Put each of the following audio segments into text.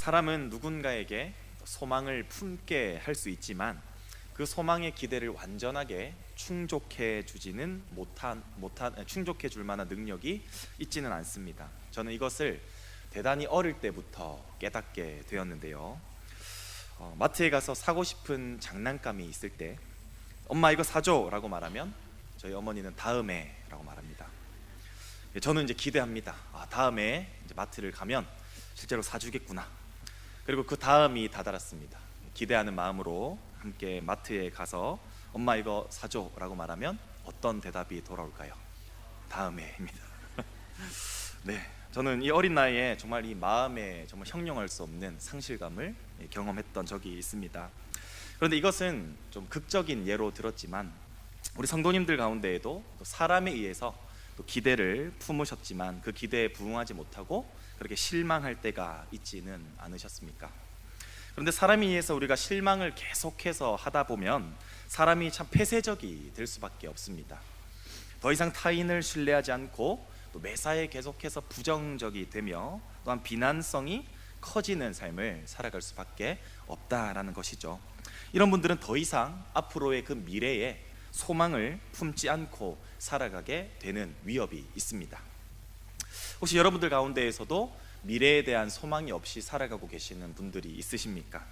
사람은 누군가에게 소망을 품게 할 수 있지만 그 소망의 기대를 완전하게 충족해 주지는 충족해 줄 만한 능력이 있지는 않습니다. 저는 이것을 대단히 어릴 때부터 깨닫게 되었는데요. 마트에 가서 사고 싶은 장난감이 있을 때 엄마 이거 사줘 라고 말하면 저희 어머니는 다음에 라고 말합니다. 저는 이제 기대합니다. 다음에 이제 마트를 가면 실제로 사주겠구나. 그리고 그 다음이 다다랐습니다. 기대하는 마음으로 함께 마트에 가서 엄마 이거 사줘 라고 말하면 어떤 대답이 돌아올까요? 다음에입니다. 네, 저는 이 어린 나이에 정말 이 마음에 정말 형용할 수 없는 상실감을 경험했던 적이 있습니다. 그런데 이것은 좀 극적인 예로 들었지만 우리 성도님들 가운데에도 또 사람에 의해서 또 기대를 품으셨지만 그 기대에 부응하지 못하고 그렇게 실망할 때가 있지는 않으셨습니까? 그런데 사람에 의해서 우리가 실망을 계속해서 하다 보면 사람이 참 폐쇄적이 될 수밖에 없습니다. 더 이상 타인을 신뢰하지 않고 또 매사에 계속해서 부정적이 되며 또한 비난성이 커지는 삶을 살아갈 수밖에 없다라는 것이죠. 이런 분들은 더 이상 앞으로의 그 미래에 소망을 품지 않고 살아가게 되는 위협이 있습니다. 혹시 여러분들 가운데에서도 미래에 대한 소망이 없이 살아가고 계시는 분들이 있으십니까?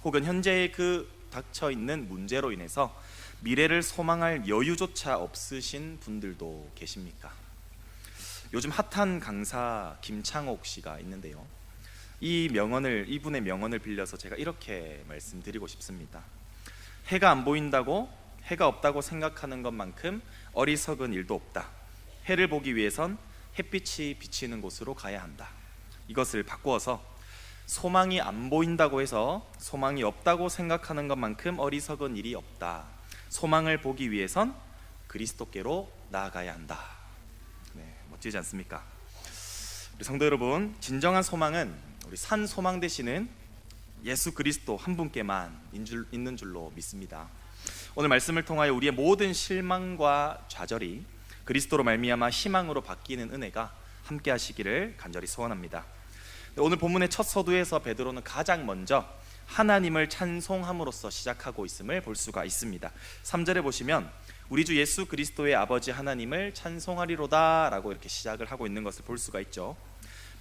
혹은 현재의 그 닥쳐 있는 문제로 인해서 미래를 소망할 여유조차 없으신 분들도 계십니까? 요즘 핫한 강사 김창옥 씨가 있는데요. 이분의 명언을 빌려서 제가 이렇게 말씀드리고 싶습니다. 해가 안 보인다고 해가 없다고 생각하는 것만큼 어리석은 일도 없다. 해를 보기 위해선 햇빛이 비치는 곳으로 가야 한다. 이것을 바꾸어서 소망이 안 보인다고 해서 소망이 없다고 생각하는 것만큼 어리석은 일이 없다. 소망을 보기 위해선 그리스도께로 나아가야 한다. 네, 멋지지 않습니까? 우리 성도 여러분, 진정한 소망은 우리 산 소망 되시는 예수 그리스도 한 분께만 있는 줄로 믿습니다. 오늘 말씀을 통하여 우리의 모든 실망과 좌절이 그리스도로 말미암아 희망으로 바뀌는 은혜가 함께 하시기를 간절히 소원합니다. 오늘 본문의 첫 서두에서 베드로는 가장 먼저 하나님을 찬송함으로써 시작하고 있음을 볼 수가 있습니다. 3절에 보시면 우리 주 예수 그리스도의 아버지 하나님을 찬송하리로다 라고 이렇게 시작을 하고 있는 것을 볼 수가 있죠.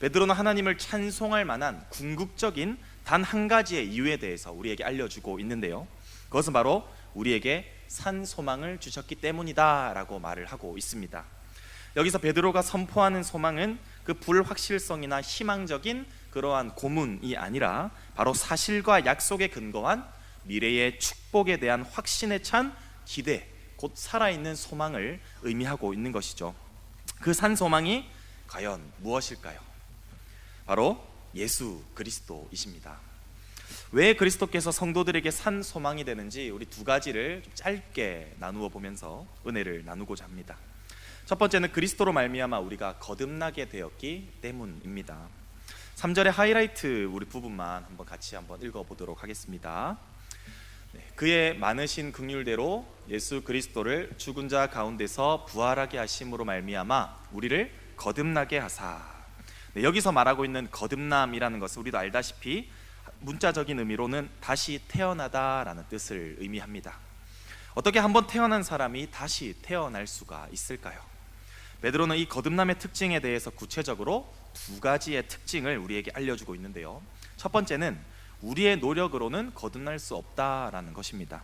베드로는 하나님을 찬송할 만한 궁극적인 단 한 가지의 이유에 대해서 우리에게 알려주고 있는데요, 그것은 바로 우리에게 산 소망을 주셨기 때문이다 라고 말을 하고 있습니다. 여기서 베드로가 선포하는 소망은 그 불확실성이나 희망적인 그러한 고문이 아니라 바로 사실과 약속에 근거한 미래의 축복에 대한 확신에 찬 기대, 곧 살아있는 소망을 의미하고 있는 것이죠. 그 산 소망이 과연 무엇일까요? 바로 예수 그리스도이십니다. 왜 그리스도께서 성도들에게 산 소망이 되는지 우리 두 가지를 좀 짧게 나누어 보면서 은혜를 나누고자 합니다. 첫 번째는 그리스도로 말미암아 우리가 거듭나게 되었기 때문입니다. 3절의 하이라이트 우리 부분만 같이 읽어보도록 하겠습니다. 그의 많으신 긍휼대로 예수 그리스도를 죽은 자 가운데서 부활하게 하심으로 말미암아 우리를 거듭나게 하사. 여기서 말하고 있는 거듭남이라는 것은 우리도 알다시피 문자적인 의미로는 다시 태어나다라는 뜻을 의미합니다. 어떻게 한번 태어난 사람이 다시 태어날 수가 있을까요? 베드로는 이 거듭남의 특징에 대해서 구체적으로 두 가지의 특징을 우리에게 알려주고 있는데요, 첫 번째는 우리의 노력으로는 거듭날 수 없다라는 것입니다.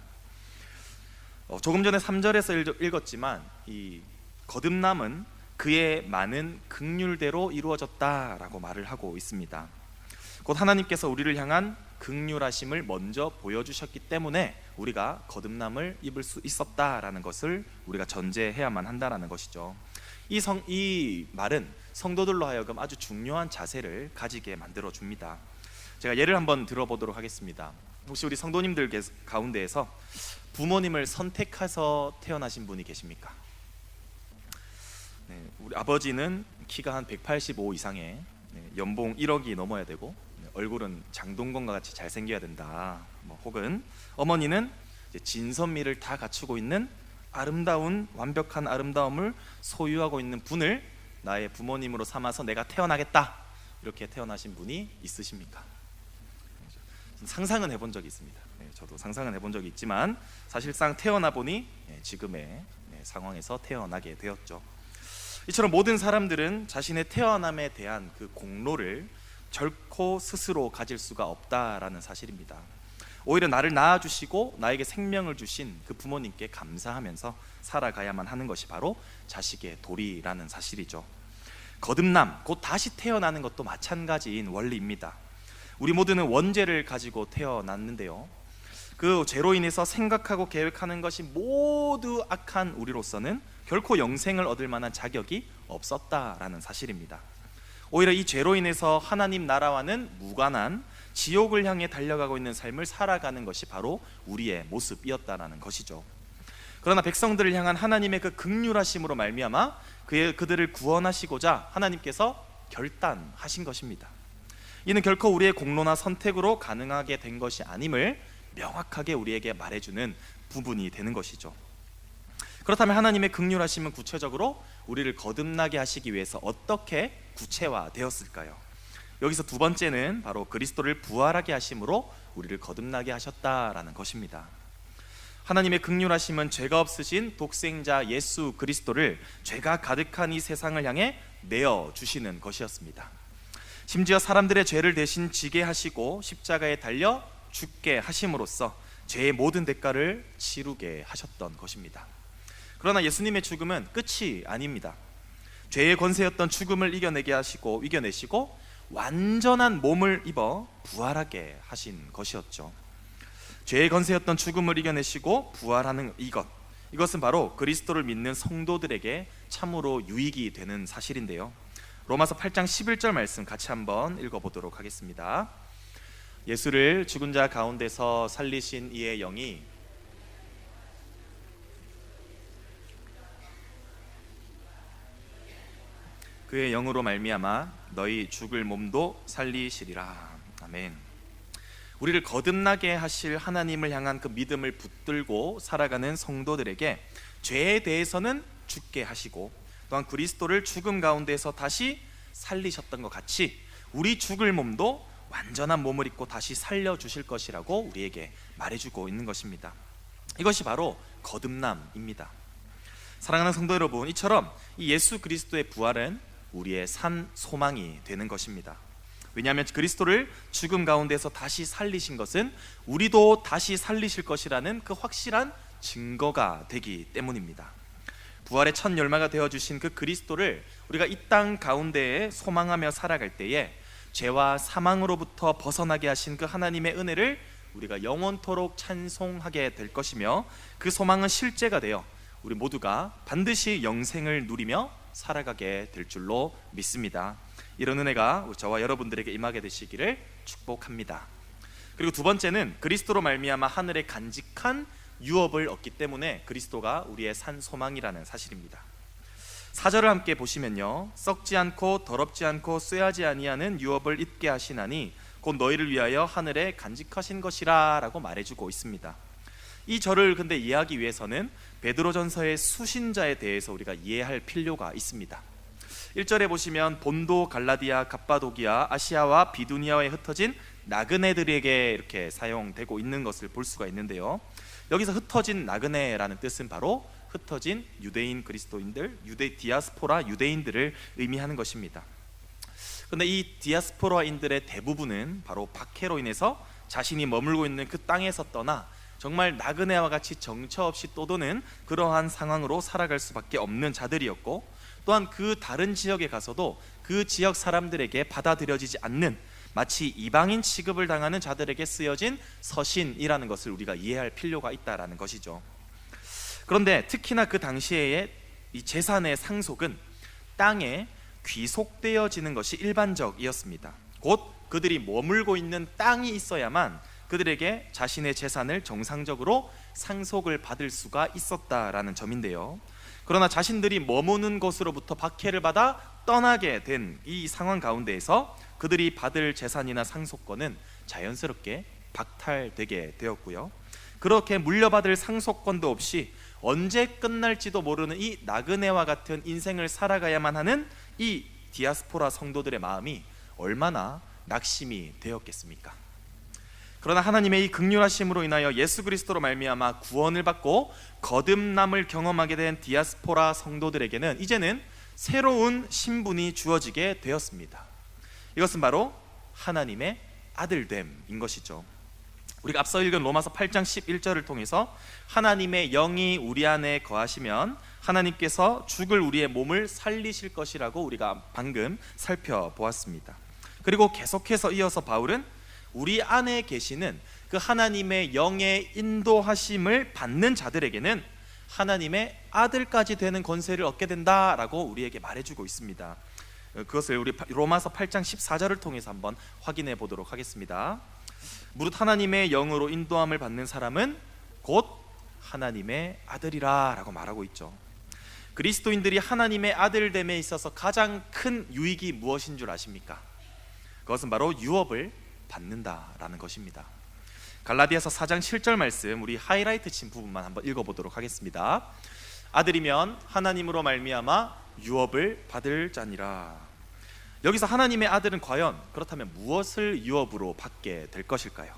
조금 전에 3절에서 읽었지만 이 거듭남은 그의 많은 긍휼대로 이루어졌다라고 말을 하고 있습니다. 곧 하나님께서 우리를 향한 긍휼하심을 먼저 보여주셨기 때문에 우리가 거듭남을 입을 수 있었다라는 것을 우리가 전제해야만 한다라는 것이죠. 이 말은 성도들로 하여금 아주 중요한 자세를 가지게 만들어 줍니다. 제가 예를 한번 들어보도록 하겠습니다. 혹시 우리 성도님들 가운데에서 부모님을 선택해서 태어나신 분이 계십니까? 네, 우리 아버지는 키가 한 185 이상에 연봉 1억이 넘어야 되고 얼굴은 장동건과 같이 잘생겨야 된다, 혹은 어머니는 진선미를 다 갖추고 있는 아름다운 완벽한 아름다움을 소유하고 있는 분을 나의 부모님으로 삼아서 내가 태어나겠다, 이렇게 태어나신 분이 있으십니까? 상상은 해본 적이 있습니다. 저도 상상은 해본 적이 있지만 사실상 태어나 보니 지금의 상황에서 태어나게 되었죠. 이처럼 모든 사람들은 자신의 태어남에 대한 그 공로를 결코 스스로 가질 수가 없다라는 사실입니다. 오히려 나를 낳아주시고 나에게 생명을 주신 그 부모님께 감사하면서 살아가야만 하는 것이 바로 자식의 도리라는 사실이죠. 거듭남, 곧 다시 태어나는 것도 마찬가지인 원리입니다. 우리 모두는 원죄를 가지고 태어났는데요, 그 죄로 인해서 생각하고 계획하는 것이 모두 악한 우리로서는 결코 영생을 얻을 만한 자격이 없었다라는 사실입니다. 오히려 이 죄로 인해서 하나님 나라와는 무관한 지옥을 향해 달려가고 있는 삶을 살아가는 것이 바로 우리의 모습이었다라는 것이죠. 그러나 백성들을 향한 하나님의 그 긍휼하심으로 말미암아 그들을 구원하시고자 하나님께서 결단하신 것입니다. 이는 결코 우리의 공로나 선택으로 가능하게 된 것이 아님을 명확하게 우리에게 말해주는 부분이 되는 것이죠. 그렇다면 하나님의 긍휼하심은 구체적으로 우리를 거듭나게 하시기 위해서 어떻게 구체화되었을까요? 여기서 두 번째는 바로 그리스도를 부활하게 하심으로 우리를 거듭나게 하셨다라는 것입니다. 하나님의 긍휼하심은 죄가 없으신 독생자 예수 그리스도를 죄가 가득한 이 세상을 향해 내어주시는 것이었습니다. 심지어 사람들의 죄를 대신 지게 하시고 십자가에 달려 죽게 하심으로써 죄의 모든 대가를 치르게 하셨던 것입니다. 그러나 예수님의 죽음은 끝이 아닙니다. 죄의 권세였던 죽음을 이겨내시고 완전한 몸을 입어 부활하게 하신 것이었죠. 죄의 권세였던 죽음을 이겨내시고 부활하는 이것은 바로 그리스도를 믿는 성도들에게 참으로 유익이 되는 사실인데요, 로마서 8장 11절 말씀 같이 한번 읽어보도록 하겠습니다. 예수를 죽은 자 가운데서 살리신 이의 영이 그의 영으로 말미암아 너희 죽을 몸도 살리시리라. 아멘. 우리를 거듭나게 하실 하나님을 향한 그 믿음을 붙들고 살아가는 성도들에게 죄에 대해서는 죽게 하시고 또한 그리스도를 죽음 가운데서 다시 살리셨던 것 같이 우리 죽을 몸도 완전한 몸을 입고 다시 살려주실 것이라고 우리에게 말해주고 있는 것입니다. 이것이 바로 거듭남입니다. 사랑하는 성도 여러분, 이처럼 이 예수 그리스도의 부활은 우리의 산 소망이 되는 것입니다. 왜냐하면 그리스도를 죽음 가운데서 다시 살리신 것은 우리도 다시 살리실 것이라는 그 확실한 증거가 되기 때문입니다. 부활의 첫 열마가 되어주신 그 그리스도를 우리가 이 땅 가운데에 소망하며 살아갈 때에 죄와 사망으로부터 벗어나게 하신 그 하나님의 은혜를 우리가 영원토록 찬송하게 될 것이며, 그 소망은 실제가 되어 우리 모두가 반드시 영생을 누리며 살아가게 될 줄로 믿습니다. 이런 은혜가 저와 여러분들에게 임하게 되시기를 축복합니다. 그리고 두 번째는 그리스도로 말미암아 하늘의 간직한 유업을 얻기 때문에 그리스도가 우리의 산 소망이라는 사실입니다. 4절을 함께 보시면요, 썩지 않고 더럽지 않고 쇠하지 아니하는 유업을 입게 하시나니 곧 너희를 위하여 하늘에 간직하신 것이라 라고 말해주고 있습니다. 이 절을 근데 이해하기 위해서는 베드로전서의 수신자에 대해서 우리가 이해할 필요가 있습니다. 1절에 보시면 본도, 갈라디아, 갑바도기아, 아시아와 비두니아에 흩어진 나그네들에게 이렇게 사용되고 있는 것을 볼 수가 있는데요, 여기서 흩어진 나그네라는 뜻은 바로 흩어진 유대인 그리스도인들, 디아스포라 유대인들을 의미하는 것입니다. 그런데 이 디아스포라인들의 대부분은 바로 박해로 인해서 자신이 머물고 있는 그 땅에서 떠나 정말 나그네와 같이 정처 없이 떠도는 그러한 상황으로 살아갈 수밖에 없는 자들이었고, 또한 그 다른 지역에 가서도 그 지역 사람들에게 받아들여지지 않는 마치 이방인 취급을 당하는 자들에게 쓰여진 서신이라는 것을 우리가 이해할 필요가 있다라는 것이죠. 그런데 특히나 그 당시에 이 재산의 상속은 땅에 귀속되어지는 것이 일반적이었습니다. 곧 그들이 머물고 있는 땅이 있어야만 그들에게 자신의 재산을 정상적으로 상속을 받을 수가 있었다라는 점인데요, 그러나 자신들이 머무는 곳으로부터 박해를 받아 떠나게 된 이 상황 가운데에서 그들이 받을 재산이나 상속권은 자연스럽게 박탈되게 되었고요, 그렇게 물려받을 상속권도 없이 언제 끝날지도 모르는 이 나그네와 같은 인생을 살아가야만 하는 이 디아스포라 성도들의 마음이 얼마나 낙심이 되었겠습니까? 그러나 하나님의 이 긍휼하심으로 인하여 예수 그리스도로 말미암아 구원을 받고 거듭남을 경험하게 된 디아스포라 성도들에게는 이제는 새로운 신분이 주어지게 되었습니다. 이것은 바로 하나님의 아들됨인 것이죠. 우리가 앞서 읽은 로마서 8장 11절을 통해서 하나님의 영이 우리 안에 거하시면 하나님께서 죽을 우리의 몸을 살리실 것이라고 우리가 방금 살펴보았습니다. 그리고 계속해서 이어서 바울은 우리 안에 계시는 그 하나님의 영의 인도하심을 받는 자들에게는 하나님의 아들까지 되는 권세를 얻게 된다라고 우리에게 말해주고 있습니다. 그것을 우리 로마서 8장 14절을 통해서 한번 확인해 보도록 하겠습니다. 무릇 하나님의 영으로 인도함을 받는 사람은 곧 하나님의 아들이라 라고 말하고 있죠. 그리스도인들이 하나님의 아들됨에 있어서 가장 큰 유익이 무엇인 줄 아십니까? 그것은 바로 유업을 받는다라는 것입니다. 갈라디아서 4장 7절 말씀, 우리 하이라이트 친 부분만 한번 읽어보도록 하겠습니다. 아들이면 하나님으로 말미암아 유업을 받을 자니라. 여기서 하나님의 아들은 과연 그렇다면 무엇을 유업으로 받게 될 것일까요?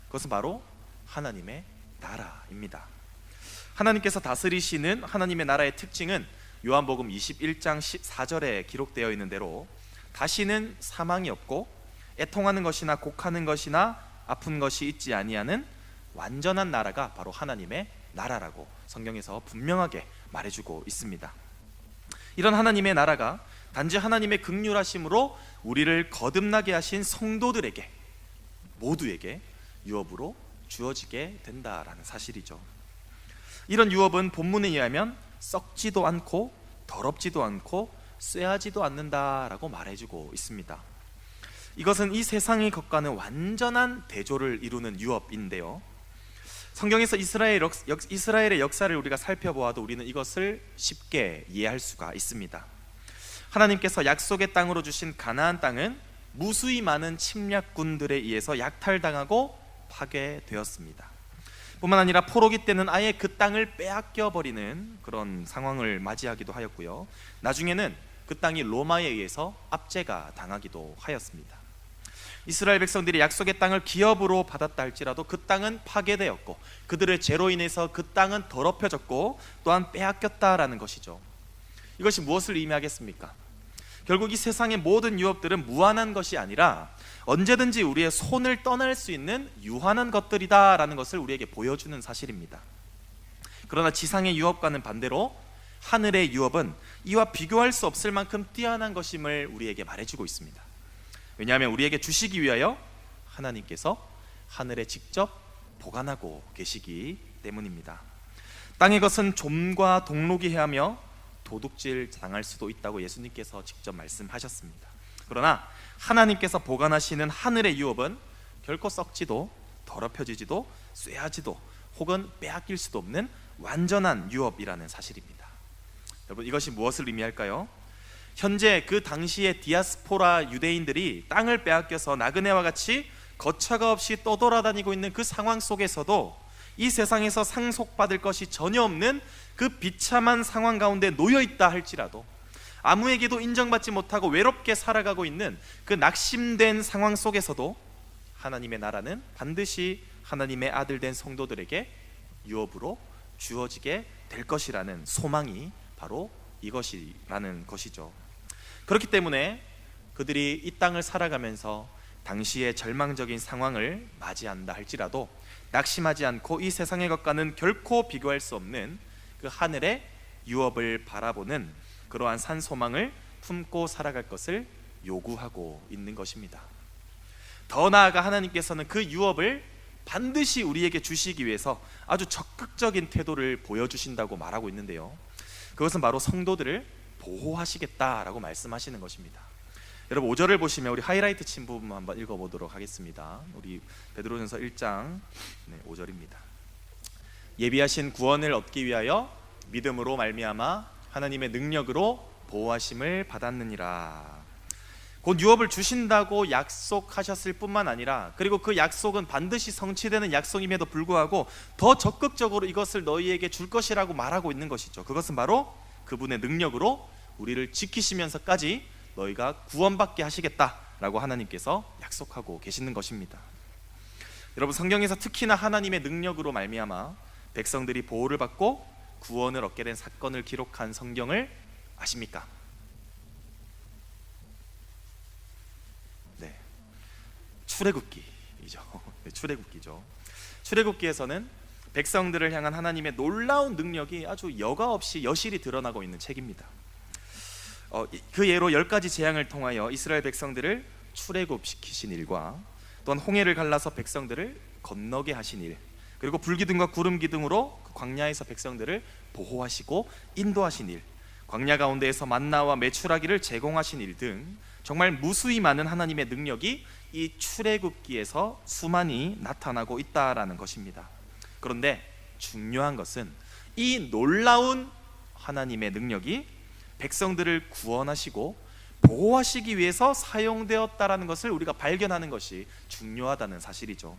그것은 바로 하나님의 나라입니다. 하나님께서 다스리시는 하나님의 나라의 특징은 요한복음 21장 14절에 기록되어 있는 대로 다시는 사망이 없고 애통하는 것이나 곡하는 것이나 아픈 것이 있지 아니하는 완전한 나라가 바로 하나님의 나라라고 성경에서 분명하게 말해주고 있습니다. 이런 하나님의 나라가 단지 하나님의 긍휼하심으로 우리를 거듭나게 하신 성도들에게 모두에게 유업으로 주어지게 된다라는 사실이죠. 이런 유업은 본문에 의하면 썩지도 않고 더럽지도 않고 쇠하지도 않는다라고 말해주고 있습니다. 이것은 이 세상의 것과는 완전한 대조를 이루는 유업인데요, 성경에서 이스라엘의 역사를 우리가 살펴보아도 우리는 이것을 쉽게 이해할 수가 있습니다. 하나님께서 약속의 땅으로 주신 가나안 땅은 무수히 많은 침략군들에 의해서 약탈당하고 파괴되었습니다. 뿐만 아니라 포로기 때는 아예 그 땅을 빼앗겨 버리는 그런 상황을 맞이하기도 하였고요, 나중에는 그 땅이 로마에 의해서 압제가 당하기도 하였습니다. 이스라엘 백성들이 약속의 땅을 기업으로 받았다 할지라도 그 땅은 파괴되었고 그들의 죄로 인해서 그 땅은 더럽혀졌고 또한 빼앗겼다라는 것이죠. 이것이 무엇을 의미하겠습니까? 결국 이 세상의 모든 유업들은 무한한 것이 아니라 언제든지 우리의 손을 떠날 수 있는 유한한 것들이다라는 것을 우리에게 보여주는 사실입니다. 그러나 지상의 유업과는 반대로 하늘의 유업은 이와 비교할 수 없을 만큼 뛰어난 것임을 우리에게 말해주고 있습니다. 왜냐하면 우리에게 주시기 위하여 하나님께서 하늘에 직접 보관하고 계시기 때문입니다. 땅의 것은 좀과 동록이 헤하며 도둑질 당할 수도 있다고 예수님께서 직접 말씀하셨습니다. 그러나 하나님께서 보관하시는 하늘의 유업은 결코 썩지도 더럽혀지지도 쇠하지도 혹은 빼앗길 수도 없는 완전한 유업이라는 사실입니다. 여러분, 이것이 무엇을 의미할까요? 현재 그 당시의 디아스포라 유대인들이 땅을 빼앗겨서 나그네와 같이 거처가 없이 떠돌아다니고 있는 그 상황 속에서도 이 세상에서 상속받을 것이 전혀 없는 그 비참한 상황 가운데 놓여있다 할지라도, 아무에게도 인정받지 못하고 외롭게 살아가고 있는 그 낙심된 상황 속에서도 하나님의 나라는 반드시 하나님의 아들 된 성도들에게 유업으로 주어지게 될 것이라는 소망이 바로 이것이라는 것이죠. 그렇기 때문에 그들이 이 땅을 살아가면서 당시의 절망적인 상황을 맞이한다 할지라도 낙심하지 않고 이 세상의 것과는 결코 비교할 수 없는 그 하늘의 유업을 바라보는 그러한 산 소망을 품고 살아갈 것을 요구하고 있는 것입니다. 더 나아가 하나님께서는 그 유업을 반드시 우리에게 주시기 위해서 아주 적극적인 태도를 보여주신다고 말하고 있는데요, 그것은 바로 성도들을 보호하시겠다라고 말씀하시는 것입니다. 여러분, 5절을 보시면 우리 하이라이트 친 부분 한번 읽어보도록 하겠습니다. 우리 베드로전서 1장 5절입니다. 예비하신 구원을 얻기 위하여 믿음으로 말미암아 하나님의 능력으로 보호하심을 받았느니라. 곧 유업을 주신다고 약속하셨을 뿐만 아니라, 그리고 그 약속은 반드시 성취되는 약속임에도 불구하고 더 적극적으로 이것을 너희에게 줄 것이라고 말하고 있는 것이죠. 그것은 바로 그분의 능력으로 우리를 지키시면서까지 너희가 구원받게 하시겠다라고 하나님께서 약속하고 계시는 것입니다. 여러분, 성경에서 특히나 하나님의 능력으로 말미암아 백성들이 보호를 받고 구원을 얻게 된 사건을 기록한 성경을 아십니까? 네, 출애굽기이죠. 네, 출애굽기죠. 출애굽기에서는 백성들을 향한 하나님의 놀라운 능력이 아주 여과 없이 여실히 드러나고 있는 책입니다. 그 예로 10가지 재앙을 통하여 이스라엘 백성들을 출애굽시키신 일과 또한 홍해를 갈라서 백성들을 건너게 하신 일, 그리고 불기둥과 구름기둥으로 그 광야에서 백성들을 보호하시고 인도하신 일, 광야 가운데에서 만나와 메추라기를 제공하신 일 등 정말 무수히 많은 하나님의 능력이 이 출애굽기에서 수많이 나타나고 있다라는 것입니다. 그런데 중요한 것은 이 놀라운 하나님의 능력이 백성들을 구원하시고 보호하시기 위해서 사용되었다라는 것을 우리가 발견하는 것이 중요하다는 사실이죠.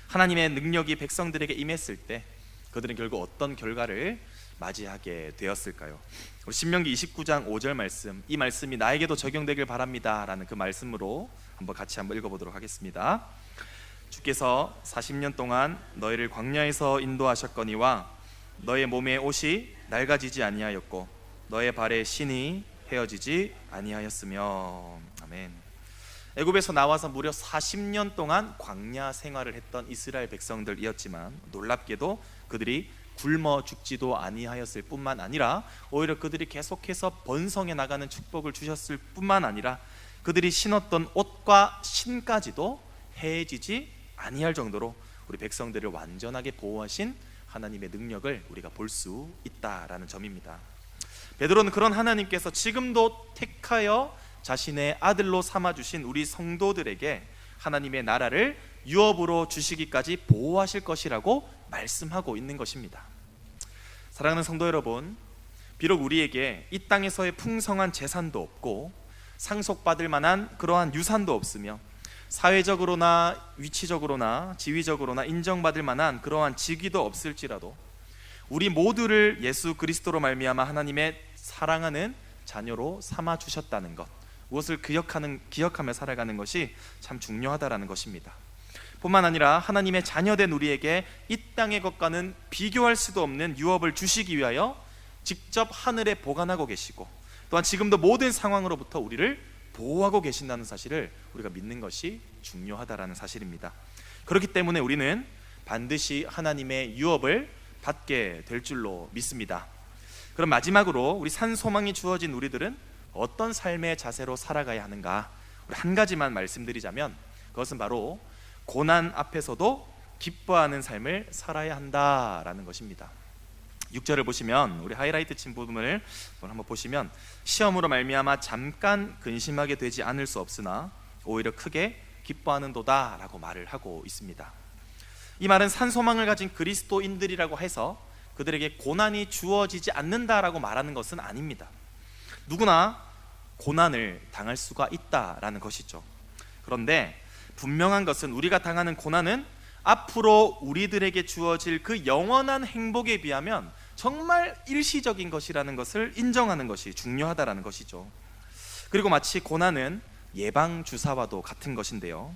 하나님의 능력이 백성들에게 임했을 때 그들은 결국 어떤 결과를 맞이하게 되었을까요? 우리 신명기 29장 5절 말씀, 이 말씀이 나에게도 적용되길 바랍니다 라는 그 말씀으로 같이 한번 읽어보도록 하겠습니다. 주께서 40년 동안 너희를 광야에서 인도하셨거니와 너의 몸의 옷이 낡아지지 아니하였고 너의 발의 신이 헤어지지 아니하였으며. 아멘. 애굽에서 나와서 무려 40년 동안 광야 생활을 했던 이스라엘 백성들이었지만 놀랍게도 그들이 굶어 죽지도 아니하였을 뿐만 아니라 오히려 그들이 계속해서 번성해 나가는 축복을 주셨을 뿐만 아니라 그들이 신었던 옷과 신까지도 해지지 아니할 정도로 우리 백성들을 완전하게 보호하신 하나님의 능력을 우리가 볼 수 있다라는 점입니다. 베드로는 그런 하나님께서 지금도 택하여 자신의 아들로 삼아주신 우리 성도들에게 하나님의 나라를 유업으로 주시기까지 보호하실 것이라고 말씀하고 있는 것입니다. 사랑하는 성도 여러분, 비록 우리에게 이 땅에서의 풍성한 재산도 없고 상속받을 만한 그러한 유산도 없으며 사회적으로나 위치적으로나 지위적으로나 인정받을 만한 그러한 직위도 없을지라도 우리 모두를 예수 그리스도로 말미암아 하나님의 사랑하는 자녀로 삼아 주셨다는 것, 무엇을 기억하며 살아가는 것이 참 중요하다라는 것입니다. 뿐만 아니라 하나님의 자녀된 우리에게 이 땅의 것과는 비교할 수도 없는 유업을 주시기 위하여 직접 하늘에 보관하고 계시고 또한 지금도 모든 상황으로부터 우리를 보호하고 계신다는 사실을 우리가 믿는 것이 중요하다라는 사실입니다. 그렇기 때문에 우리는 반드시 하나님의 유업을 받게 될 줄로 믿습니다. 그럼 마지막으로 우리 산소망이 주어진 우리들은 어떤 삶의 자세로 살아가야 하는가? 우리 한 가지만 말씀드리자면 그것은 바로 고난 앞에서도 기뻐하는 삶을 살아야 한다라는 것입니다. 6절을 보시면 우리 하이라이트 친 부분을 한번 보시면 시험으로 말미암아 잠깐 근심하게 되지 않을 수 없으나 오히려 크게 기뻐하는도다 라고 말을 하고 있습니다. 이 말은 산소망을 가진 그리스도인들이라고 해서 그들에게 고난이 주어지지 않는다라고 말하는 것은 아닙니다. 누구나 고난을 당할 수가 있다라는 것이죠. 그런데 분명한 것은 우리가 당하는 고난은 앞으로 우리들에게 주어질 그 영원한 행복에 비하면 정말 일시적인 것이라는 것을 인정하는 것이 중요하다라는 것이죠. 그리고 마치 고난은 예방주사와도 같은 것인데요,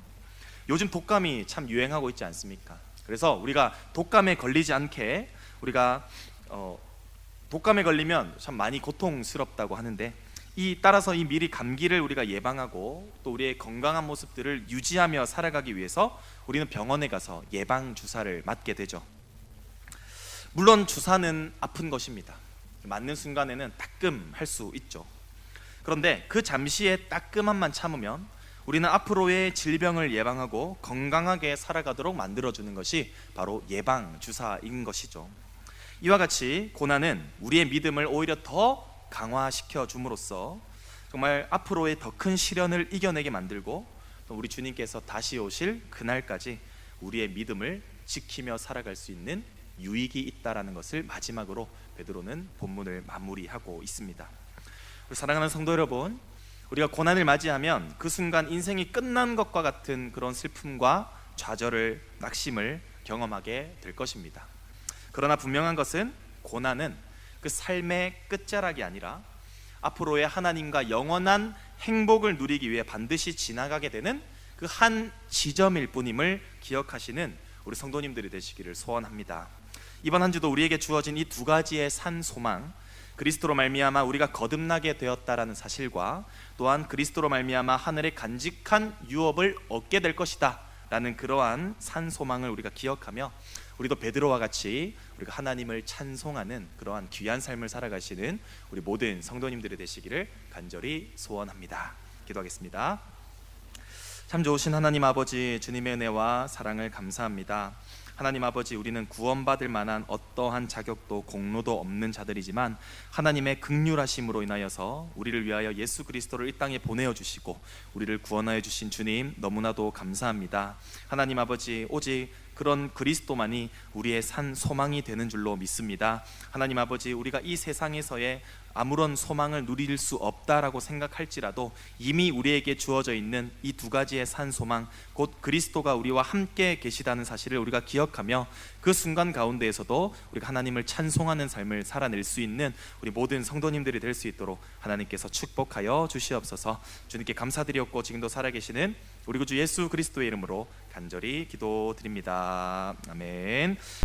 요즘 독감이 참 유행하고 있지 않습니까? 그래서 우리가 독감에 걸리지 않게 우리가 독감에 걸리면 참 많이 고통스럽다고 하는데 따라서 이 미리 감기를 우리가 예방하고 또 우리의 건강한 모습들을 유지하며 살아가기 위해서 우리는 병원에 가서 예방주사를 맞게 되죠. 물론 주사는 아픈 것입니다. 맞는 순간에는 따끔할 수 있죠. 그런데 그 잠시의 따끔함만 참으면 우리는 앞으로의 질병을 예방하고 건강하게 살아가도록 만들어주는 것이 바로 예방주사인 것이죠. 이와 같이 고난은 우리의 믿음을 오히려 더 강화시켜 줌으로써 정말 앞으로의 더 큰 시련을 이겨내게 만들고 또 우리 주님께서 다시 오실 그날까지 우리의 믿음을 지키며 살아갈 수 있는 유익이 있다라는 것을 마지막으로 베드로는 본문을 마무리하고 있습니다. 우리 사랑하는 성도 여러분, 우리가 고난을 맞이하면 그 순간 인생이 끝난 것과 같은 그런 슬픔과 좌절을, 낙심을 경험하게 될 것입니다. 그러나 분명한 것은 고난은 그 삶의 끝자락이 아니라 앞으로의 하나님과 영원한 행복을 누리기 위해 반드시 지나가게 되는 그 한 지점일 뿐임을 기억하시는 우리 성도님들이 되시기를 소원합니다. 이번 한 주도 우리에게 주어진 이 두 가지의 산 소망, 그리스도로 말미암아 우리가 거듭나게 되었다라는 사실과 또한 그리스도로 말미암아 하늘의 간직한 유업을 얻게 될 것이다 라는 그러한 산 소망을 우리가 기억하며 우리도 베드로와 같이 우리가 하나님을 찬송하는 그러한 귀한 삶을 살아가시는 우리 모든 성도님들이 되시기를 간절히 소원합니다. 기도하겠습니다. 참 좋으신 하나님 아버지, 주님의 은혜와 사랑을 감사합니다. 하나님 아버지, 우리는 구원받을 만한 어떠한 자격도 공로도 없는 자들이지만 하나님의 긍휼하심으로 인하여서 우리를 위하여 예수 그리스도를 이 땅에 보내어 주시고 우리를 구원하여 주신 주님, 너무나도 감사합니다. 하나님 아버지, 오직 그런 그리스도만이 우리의 산 소망이 되는 줄로 믿습니다. 하나님 아버지, 우리가 이 세상에서의 아무런 소망을 누릴 수 없다라고 생각할지라도 이미 우리에게 주어져 있는 이 두 가지의 산 소망, 곧 그리스도가 우리와 함께 계시다는 사실을 우리가 기억하며 그 순간 가운데에서도 우리가 하나님을 찬송하는 삶을 살아낼 수 있는 우리 모든 성도님들이 될 수 있도록 하나님께서 축복하여 주시옵소서. 주님께 감사드렸고 지금도 살아계시는 우리 구주 예수 그리스도의 이름으로 간절히 기도드립니다. 아멘.